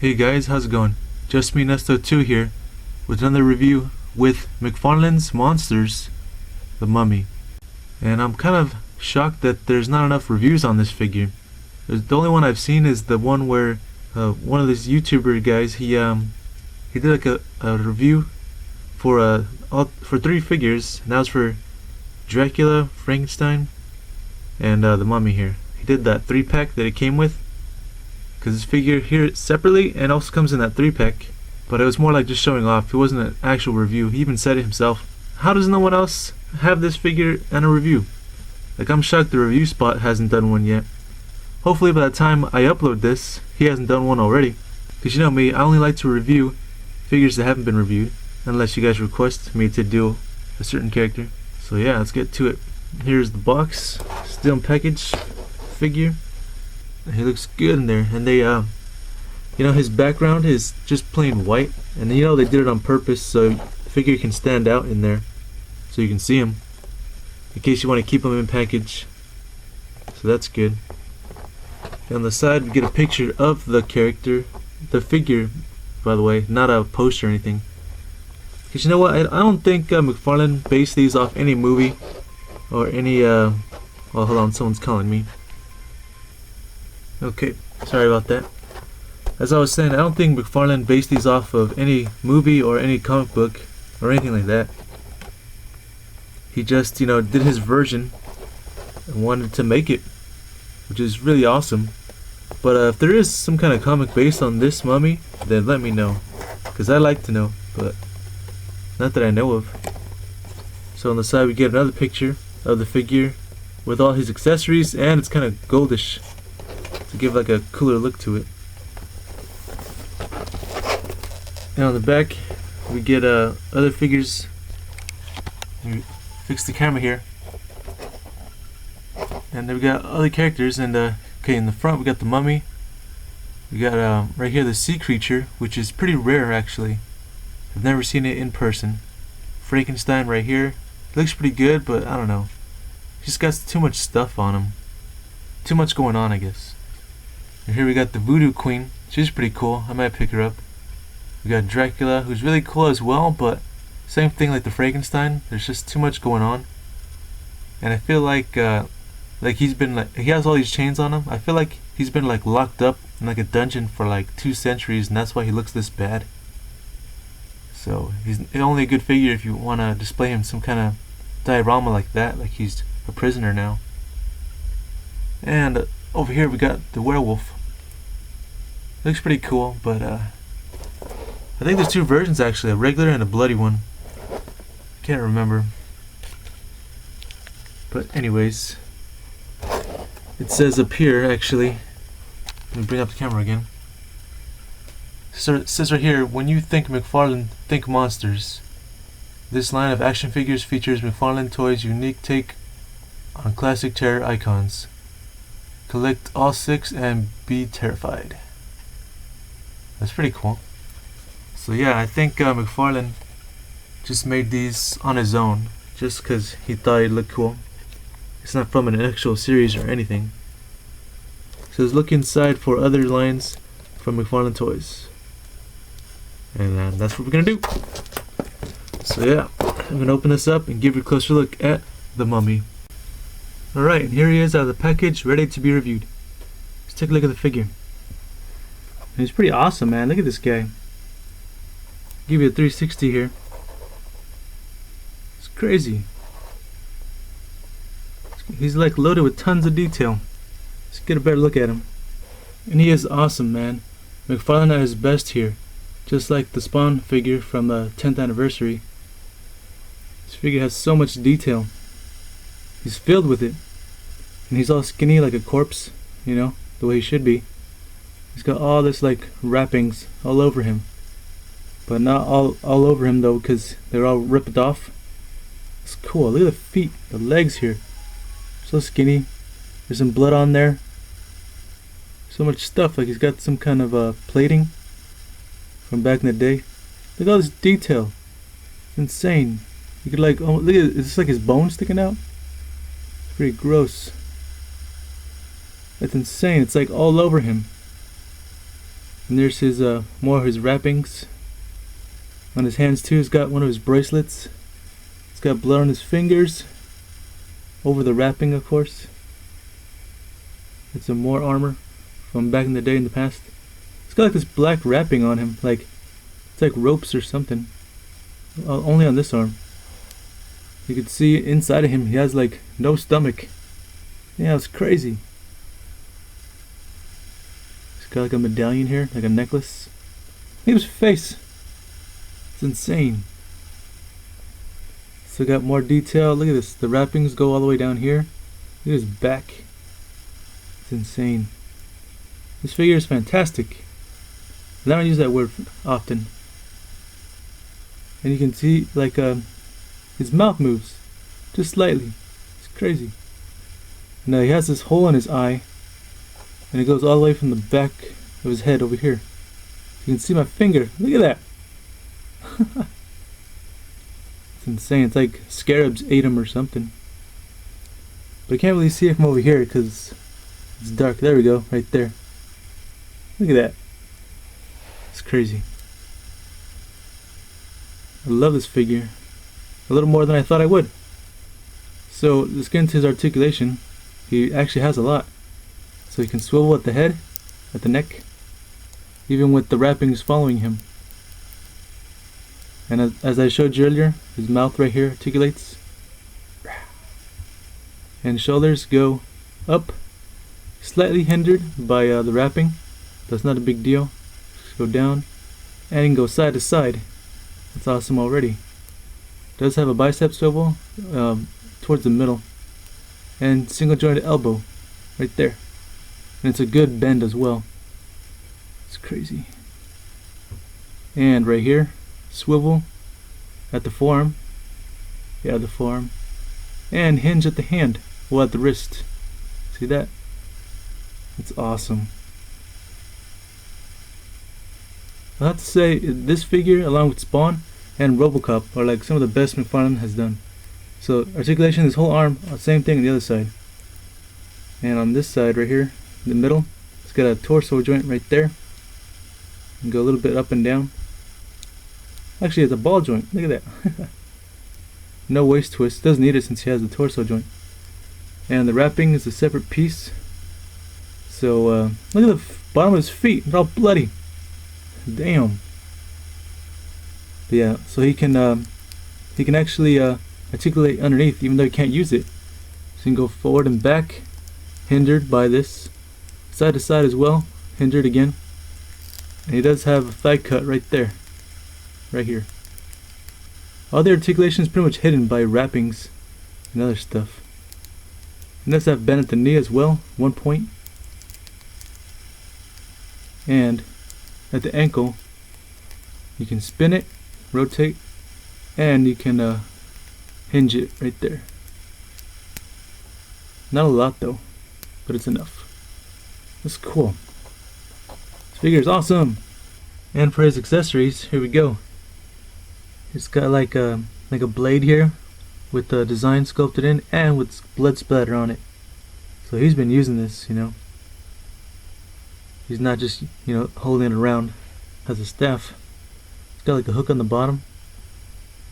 Hey guys, how's it going? Just me, Nesto2 here, with another review with Mcfarlane's Monsters, The Mummy. And I'm kind of shocked that there's not enough reviews on this figure. The only one I've seen is the one where one of these YouTuber guys, he did like a review for 3 figures, and that was for Dracula, Frankenstein, and the Mummy here. He did that 3-pack that it came with, because this figure here separately and also comes in that 3-pack, but it was more like just showing off. It wasn't an actual review. He even said it himself. How does no one else have this figure and a review? Like, I'm shocked the review spot hasn't done one yet. Hopefully by the time I upload this, he hasn't done one already, because you know me, I only like to review figures that haven't been reviewed unless you guys request me to do a certain character. So yeah, let's get to it. Here's the box, still unpackaged figure. He looks good in there, and they you know, his background is just plain white, and you know they did it on purpose so the figure can stand out in there so you can see him in case you want to keep him in package. So that's good. And on the side we get a picture of the character, the figure, by the way, not a poster or anything, because you know what, I don't think Mcfarlane based these off any movie or any well, hold on, someone's calling me. Okay, sorry about that. As I was saying, I don't think Mcfarlane based these off of any movie or any comic book or anything like that. He just, you know, did his version and wanted to make it, which is really awesome. But if there is some kind of comic based on this mummy, then let me know, because I like to know, but not that I know of. So on the side we get another picture of the figure with all his accessories, and it's kind of goldish to give like a cooler look to it. And on the back we get other figures. Let me fix the camera here. And then we got other characters, and okay, in the front we got the mummy. We got right here the sea creature, which is pretty rare actually. I've never seen it in person. Frankenstein right here. It looks pretty good, but I don't know. He's got too much stuff on him. Too much going on, I guess. And here we got the Voodoo Queen. She's pretty cool. I might pick her up. We got Dracula, who's really cool as well, but same thing like the Frankenstein. There's just too much going on. And I feel like he's been like, he has all these chains on him. I feel like he's been like locked up in like a dungeon for like 2 centuries, and that's why he looks this bad. So he's only a good figure if you want to display him some kind of diorama like that, like he's a prisoner now. And over here we got the werewolf. Looks pretty cool, but I think there's 2 versions actually, a regular and a bloody one. Can't remember. But anyways, it says up here actually, let me bring up the camera again. So it says right here, when you think Mcfarlane, think monsters. This line of action figures features Mcfarlane Toys' unique take on classic terror icons. Collect all 6 and be terrified. That's pretty cool. So yeah, I think Mcfarlane just made these on his own, just because he thought it'd look cool. It's not from an actual series or anything. It says look inside for other lines from Mcfarlane Toys. And that's what we're gonna do. So yeah, I'm gonna open this up and give you a closer look at the mummy. Alright, and here he is out of the package, ready to be reviewed. Let's take a look at the figure. And he's pretty awesome, man. Look at this guy. Give you a 360 here. It's crazy. He's like loaded with tons of detail. Let's get a better look at him. And he is awesome, man. Mcfarlane at his best here. Just like the Spawn figure from the 10th anniversary. This figure has so much detail. He's filled with it. And he's all skinny like a corpse, you know, the way he should be. He's got all this like wrappings all over him. But not all over him though, because they're all ripped off. It's cool. Look at the feet, the legs here. So skinny. There's some blood on there. So much stuff, like he's got some kind of plating from back in the day. Look at all this detail. It's insane. You could like, oh, look at it. It's like his bone sticking out. It's pretty gross. That's insane. It's like all over him. And there's his more of his wrappings. On his hands too, he's got one of his bracelets. He's got blood on his fingers. Over the wrapping, of course. It's some more armor from back in the day, in the past. It's got like this black wrapping on him, like it's like ropes or something. Only on this arm. You can see inside of him, he has like no stomach. Yeah, it's crazy. He's got like a medallion here, like a necklace. Look at his face. It's insane. So got more detail. Look at this. The wrappings go all the way down here. Look at his back. It's insane. This figure is fantastic. I don't use that word often. And you can see like his mouth moves just slightly. It's crazy. Now he has this hole in his eye, and it goes all the way from the back of his head over here. You can see my finger. Look at that. It's insane. It's like scarabs ate him or something. But I can't really see it from over here because it's dark. There we go, right there. Look at that. It's crazy. I love this figure. A little more than I thought I would. So let's get into his articulation. He actually has a lot. So he can swivel at the head, at the neck, even with the wrappings following him. And as I showed you earlier, his mouth right here articulates. And shoulders go up, slightly hindered by the wrapping. That's not a big deal. Just go down, and he can go side to side. That's awesome already. Does have a bicep swivel towards the middle, and single jointed elbow right there. And it's a good bend as well. It's crazy. And right here, swivel at the forearm. Yeah, the forearm. And hinge at the hand. Well, at the wrist. See that? It's awesome. I have to say, this figure, along with Spawn and Robocop, are like some of the best Mcfarlane has done. So, articulation, this whole arm, same thing on the other side. And on this side right here, in the middle, it's got a torso joint right there. And go a little bit up and down. Actually, it's a ball joint. Look at that. No waist twist. Doesn't need it since he has the torso joint. And the wrapping is a separate piece. So, look at the bottom of his feet. They're all bloody. Damn. But yeah, so he can actually articulate underneath, even though he can't use it. So he can go forward and back, hindered by this. Side to side as well, hindered again. And he does have a thigh cut right there. Right here. All the articulation is pretty much hidden by wrappings and other stuff. He does have bend at the knee as well, 1 point. And at the ankle, you can spin it, rotate, and you can hinge it right there. Not a lot though, but it's enough. That's cool. This figure is awesome. And for his accessories, here we go. It's got like a blade here with the design sculpted in and with blood splatter on it. So he's been using this, you know. He's not just, you know, holding it around as a staff. It's got like a hook on the bottom.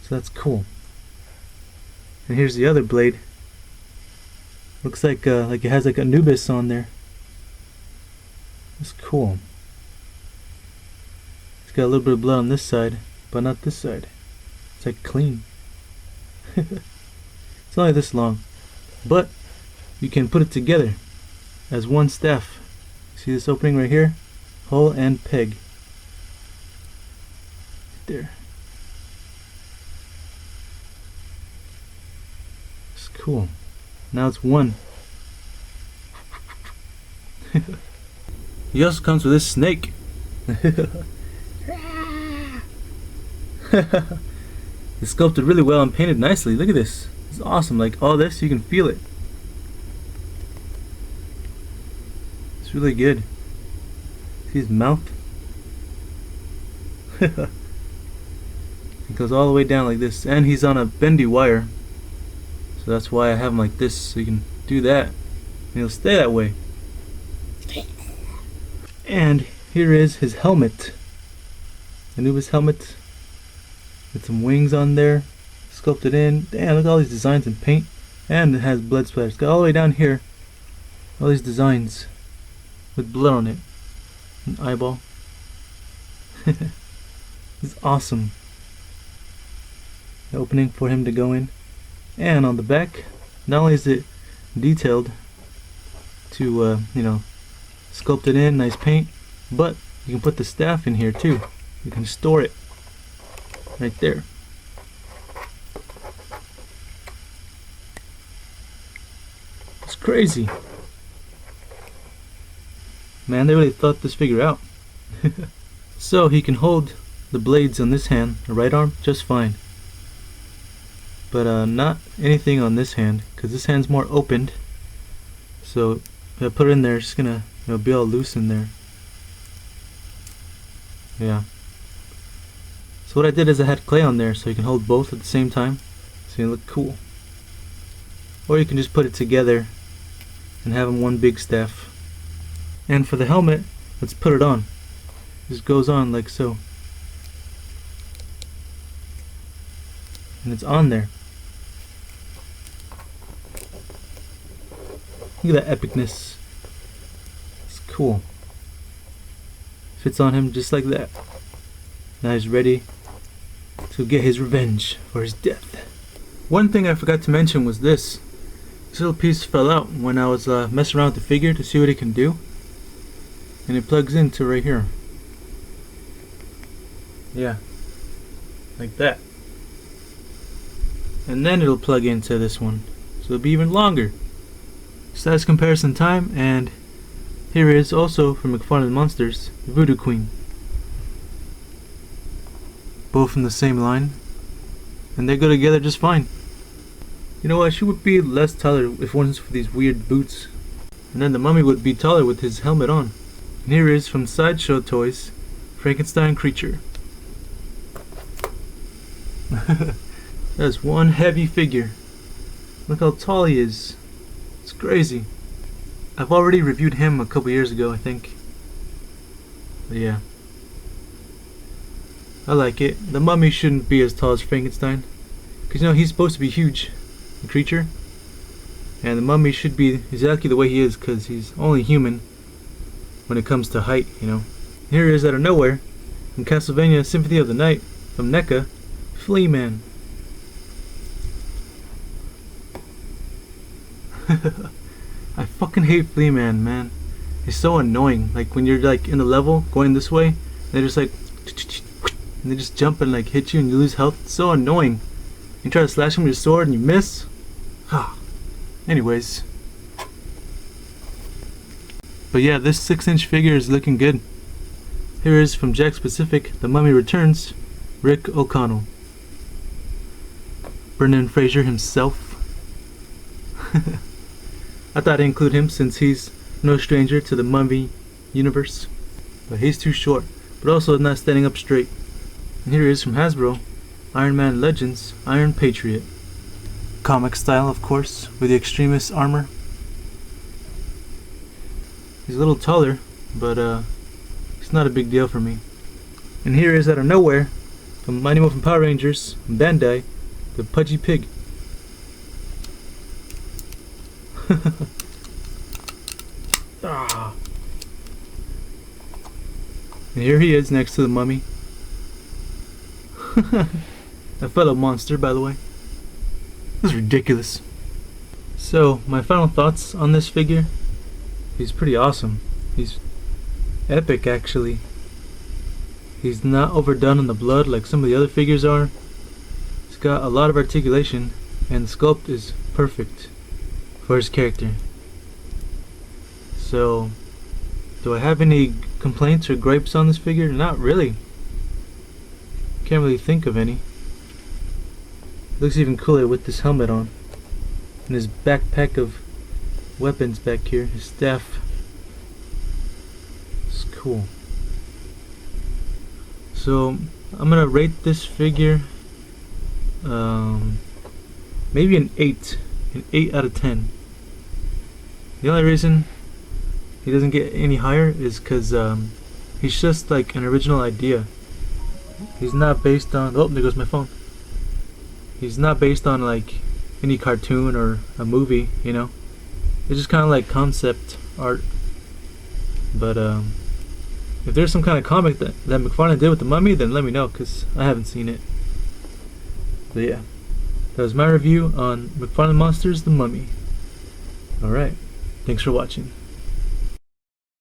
So that's cool. And here's the other blade. Looks like it has like Anubis on there. That's cool. It's got a little bit of blood on this side, but not this side. It's like clean. It's only this long, but you can put it together as one staff. See this opening right here? Hole and peg. There. It's cool. Now it's one. He also comes with this snake. It's sculpted really well and painted nicely. Look at this. It's awesome. Like all this, you can feel it. It's really good. See his mouth? It goes all the way down like this. And he's on a bendy wire. So that's why I have him like this. So you can do that. And he'll stay that way. And here is his helmet. Anubis helmet with some wings on there, sculpted in. Damn, look at all these designs in paint, and it has blood splatters. Got all the way down here, all these designs with blood on it. An eyeball. It's awesome. The opening for him to go in, and on the back, not only is it detailed to sculpt it in, nice paint, but you can put the staff in here too. You can store it right there. It's crazy. Man, they really thought this figure out. So he can hold the blades on this hand, the right arm, just fine. But not anything on this hand, because this hand's more opened. So if I put it in there, it's gonna be all loose in there. Yeah. So what I did is I had clay on there so you can hold both at the same time, so you look cool. Or you can just put it together and have them one big staff. And for the helmet, let's put it on. Just goes on like so. And it's on there. Look at that epicness. It's cool. Fits on him just like that. Now he's ready to get his revenge for his death. One thing I forgot to mention was this. This little piece fell out when I was messing around with the figure to see what it can do. And it plugs into right here. Yeah. Like that. And then it'll plug into this one. So it'll be even longer. So that's comparison time, and here is also from Mcfarlane Monsters, Voodoo Queen. Both from the same line, and they go together just fine. You know what, she would be less taller if it wasn't for these weird boots. And then the mummy would be taller with his helmet on. And here is from Sideshow Toys, Frankenstein Creature. That's one heavy figure. Look how tall he is. It's crazy. I've already reviewed him a couple years ago, I think. But yeah. I like it. The mummy shouldn't be as tall as Frankenstein. Because he's supposed to be huge. The creature. And the mummy should be exactly the way he is, because he's only human when it comes to height, Here he is out of nowhere. From Castlevania Symphony of the Night. From NECA. Flea Man. I fucking hate Flea Man, man. He's so annoying. Like when you're like in the level going this way, they're just like, and they just jump and like hit you and you lose health. It's so annoying. You try to slash him with your sword and you miss. Anyways. But yeah, this 6-inch figure is looking good. Here is from Jack Specific, The Mummy Returns, Rick O'Connell. Brendan Fraser himself. I thought I'd include him since he's no stranger to the mummy universe. But he's too short, but also not standing up straight. And here he is from Hasbro, Iron Man Legends, Iron Patriot. Comic style, of course, with the Extremis armor. He's a little taller, but it's not a big deal for me. And here he is out of nowhere, from Mighty Morphin Power Rangers, Bandai, the Pudgy Pig. And here he is next to the mummy. A fellow monster, by the way. This is ridiculous. So, my final thoughts on this figure. He's pretty awesome. He's epic, actually. He's not overdone on the blood like some of the other figures are. He's got a lot of articulation, and the sculpt is perfect for his character. So, do I have any complaints or gripes on this figure? Not really. Can't really think of any. Looks even cooler with this helmet on. And his backpack of weapons back here, his staff. It's cool. So, I'm gonna rate this figure maybe an 8. An 8 out of 10. The only reason he doesn't get any higher is because He's just like an original idea. He's not based on, oh, there goes my phone. He's not based on like any cartoon or a movie, you know. It's just kind of like concept art. But if there's some kind of comic that Mcfarlane did with the Mummy, then let me know, because I haven't seen it. But yeah, that was my review on Mcfarlane Monsters, The Mummy. Alright, thanks for watching.